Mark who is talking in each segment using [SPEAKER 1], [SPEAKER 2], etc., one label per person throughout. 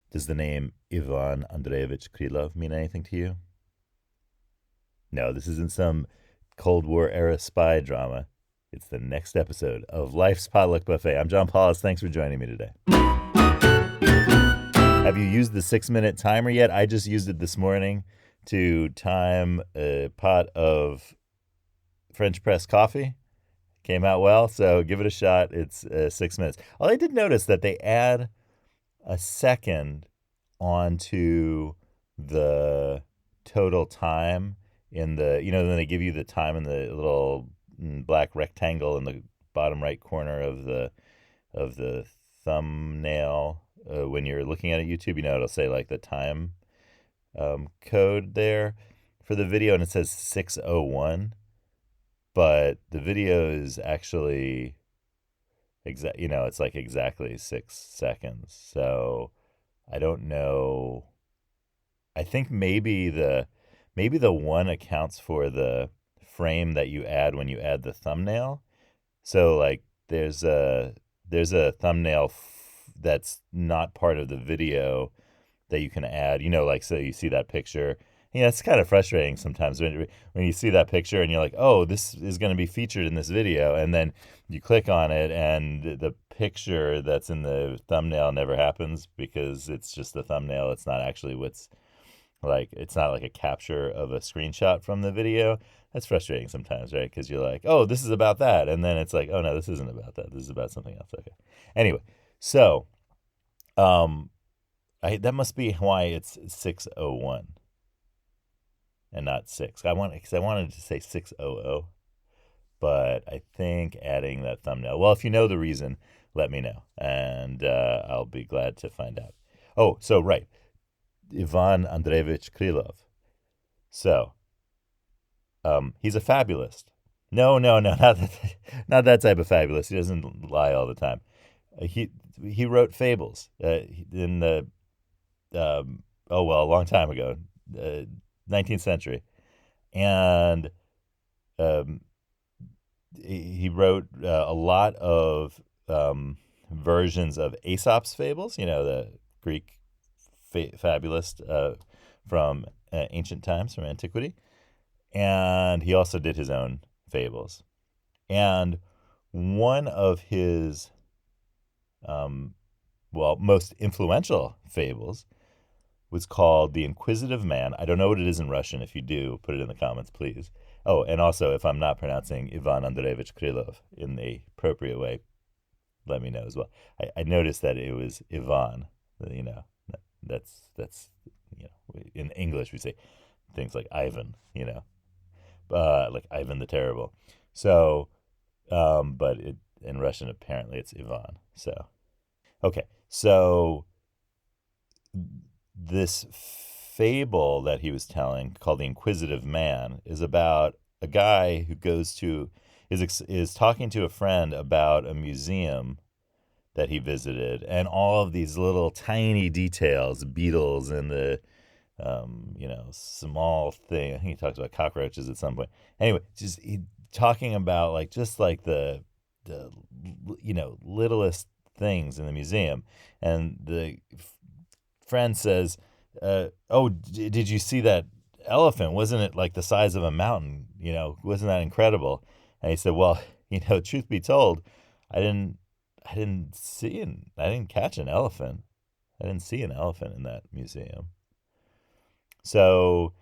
[SPEAKER 1] Does the name Ivan Andreevich Krylov mean anything to you? No, this isn't some Cold War era spy drama. It's the next episode of Life's Potluck Buffet. I'm John Paulus. Thanks for joining me today. Have you used the 6-minute timer yet? I just used it this morning to time a pot of French press coffee. Came out well, so give it a shot. It's 6 minutes. Well, I did notice that they add a second onto the total time in the, then they give you the time in the little black rectangle in the bottom right corner of the thumbnail when you're looking at it YouTube. It'll say like the time code there for the video, and it says 6:01, but the video is actually it's like exactly 6 seconds. So I don't know. I think maybe the one accounts for the frame that you add when you add the thumbnail. So like there's a thumbnail that's not part of the video that you can add. Like, so you see that picture. It's kind of frustrating sometimes when you see that picture and you're like, oh, this is going to be featured in this video, and then you click on it and the picture that's in the thumbnail never happens because it's just the thumbnail. It's not actually it's not like a capture of a screenshot from the video. That's frustrating sometimes, right? Because you're like, oh, this is about that. And then it's like, oh, no, this isn't about that. This is about something else. Okay. Anyway, so that must be why it's 6:01 and not 6. Because I wanted to say 6:00, but I think adding that thumbnail. Well, if you know the reason, let me know, and I'll be glad to find out. Oh, so right, Ivan Andreevich Krylov. So, he's a fabulist. No, not that type of fabulist. He doesn't lie all the time. He wrote fables in the a long time ago, 19th century, and um, he wrote a lot of versions of Aesop's fables. The Greek fabulist from ancient times, from antiquity, and he also did his own fables. And one of his most influential fables was called The Inquisitive Man. I don't know what it is in Russian. If you do, put it in the comments, please. Oh, and also, if I'm not pronouncing Ivan Andreevich Krylov in the appropriate way, let me know as well. I noticed that it was Ivan. That's in English we say things like Ivan, like Ivan the Terrible. So, but in Russian apparently it's Ivan. So, okay, so this fable that he was telling, called The Inquisitive Man, is about a guy who is talking to a friend about a museum that he visited, and all of these little tiny details, beetles and the small thing. I think he talks about cockroaches at some point. Anyway, just talking about just like the littlest things in the museum, and the friend says, "Oh, did you see that elephant? Wasn't it like the size of a mountain? Wasn't that incredible?" And he said, "Well, truth be told, I didn't, I didn't catch an elephant. I didn't see an elephant in that museum." So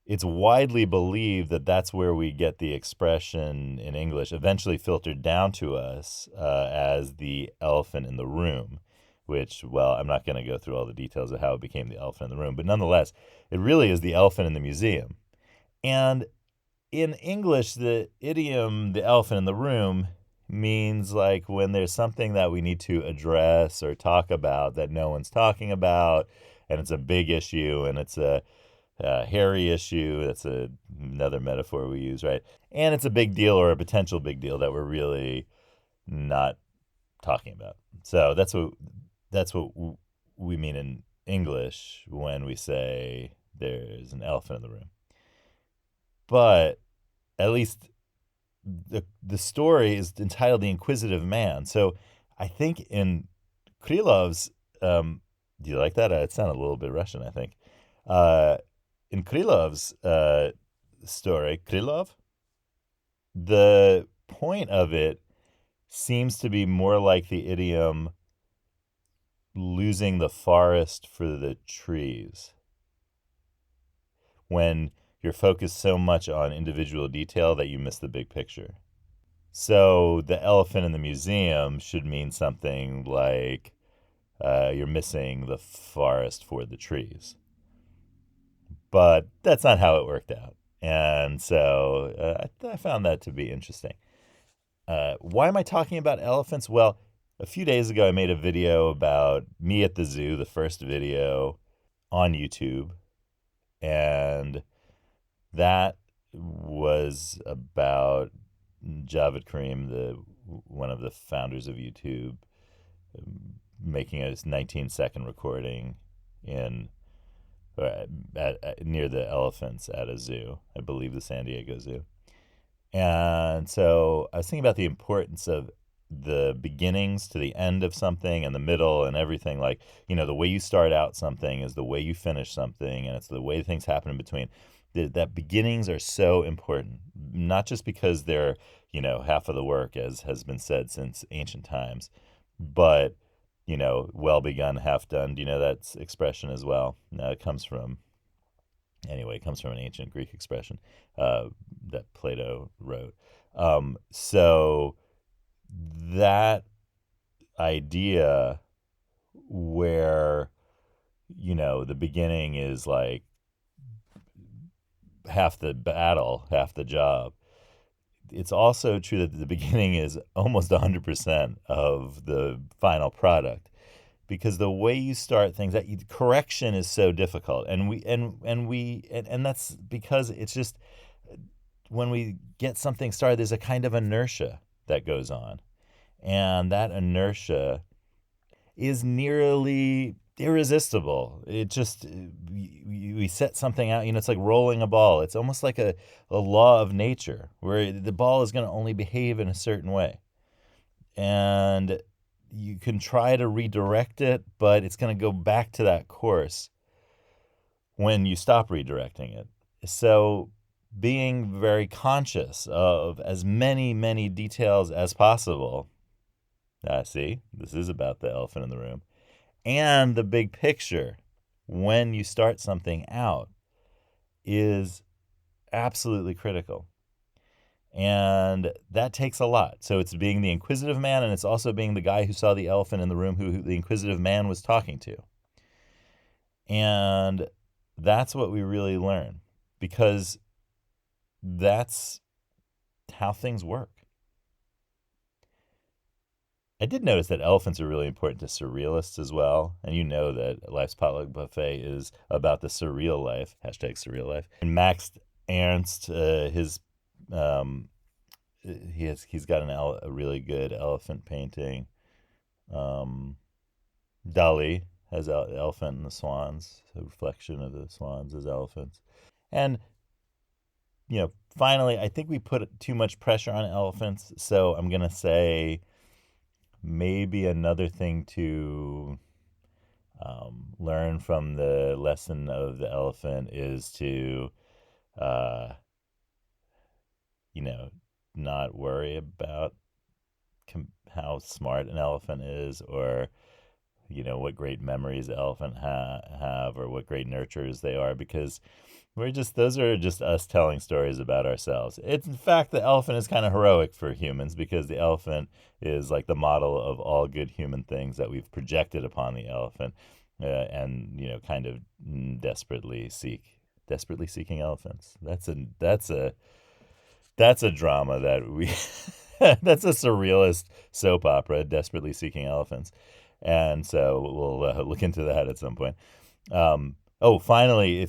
[SPEAKER 1] it's widely believed that that's where we get the expression in English, eventually filtered down to us as the elephant in the room, which, well, I'm not going to go through all the details of how it became the elephant in the room, but nonetheless, it really is the elephant in the museum. And in English, the idiom, the elephant in the room, means like when there's something that we need to address or talk about that no one's talking about, and it's a big issue, and it's a hairy issue. That's another metaphor we use, right? And it's a big deal, or a potential big deal, that we're really not talking about. So that's what we mean in English when we say there's an elephant in the room. But at least the story is entitled The Inquisitive Man. So I think in Krylov's Do you like that? It sounded a little bit Russian, I think. Uh, in Krylov's story, Krylov, the point of it seems to be more like the idiom losing the forest for the trees. When you're focused so much on individual detail that you miss the big picture. So the elephant in the museum should mean something like you're missing the forest for the trees. But that's not how it worked out. And so I found that to be interesting. Why am I talking about elephants? Well, a few days ago, I made a video about me at the zoo, the first video on YouTube. And that was about Javed Karim, one of the founders of YouTube, making a 19-second recording in near the elephants at a zoo, I believe the San Diego Zoo. And so I was thinking about the importance of the beginnings to the end of something and the middle and everything. Like, the way you start out something is the way you finish something, and it's the way things happen in between. That beginnings are so important, not just because they're, half of the work, as has been said since ancient times, but, well begun, half done. Do you know that expression as well? It comes from an ancient Greek expression that Plato wrote. So that idea where, the beginning is like half the battle, half the job. It's also true that the beginning is almost 100% of the final product, because the way you start things, that correction is so difficult, and that's because it's just, when we get something started, there's a kind of inertia that goes on, and that inertia is nearly irresistible. It just, we set something out, it's like rolling a ball. It's almost like a law of nature where the ball is going to only behave in a certain way, and you can try to redirect it, but it's going to go back to that course when you stop redirecting it. So being very conscious of as many details as possible. See, this is about the elephant in the room. And the big picture when you start something out is absolutely critical. And that takes a lot. So it's being the inquisitive man, and it's also being the guy who saw the elephant in the room who the inquisitive man was talking to. And that's what we really learn, because that's how things work. I did notice that elephants are really important to surrealists as well. And you know that Life's Potluck Buffet is about the surreal life, #surreal life. And Max Ernst, he's got a really good elephant painting. Dali has elephant and the swans, a reflection of the swans as elephants. And, finally, I think we put too much pressure on elephants. So I'm going to say maybe another thing to learn from the lesson of the elephant is to, not worry about how smart an elephant is, or what great memories the elephant have, or what great nurturers they are, because those are just us telling stories about ourselves. It's, in fact, the elephant is kind of heroic for humans, because the elephant is like the model of all good human things that we've projected upon the elephant, and kind of desperately seeking elephants. That's a drama that we that's a surrealist soap opera, Desperately Seeking Elephants. And so we'll look into that at some point. Finally,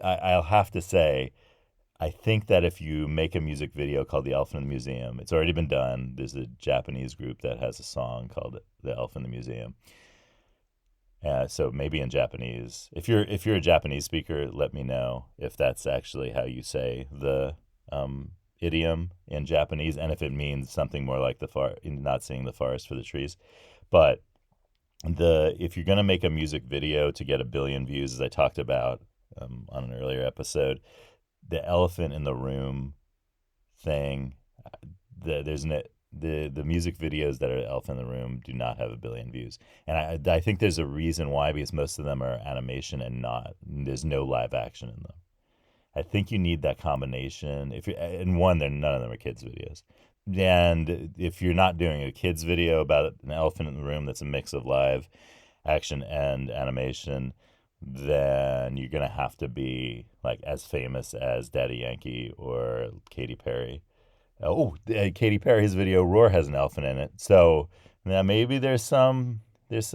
[SPEAKER 1] I'll have to say, I think that if you make a music video called The Elephant in the Museum, it's already been done. There's a Japanese group that has a song called The Elephant in the Museum. So maybe in Japanese. If you're a Japanese speaker, let me know if that's actually how you say the idiom in Japanese, and if it means something more like not seeing the forest for the trees. But the if you're gonna make a music video to get a billion views, as I talked about on an earlier episode, the elephant in the room thing, there's no the music videos that are elephant in the room do not have a billion views, and I think there's a reason why, because most of them are animation and not there's no live action in them. I think you need that combination. If you and one, they're none of them are kids videos. And if you're not doing a kids video about an elephant in the room that's a mix of live action and animation, then you're gonna have to be like as famous as Daddy Yankee or Katy Perry. Oh, Katy Perry's video "Roar" has an elephant in it, so now maybe there's some there's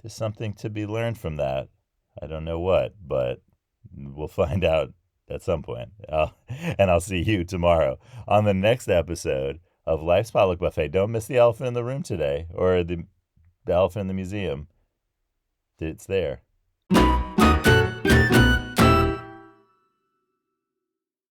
[SPEAKER 1] something to be learned from that. I don't know what, but we'll find out at some point. And I'll see you tomorrow on the next episode of Life's Potluck Buffet. Don't miss the elephant in the room today, or the elephant in the museum. It's there.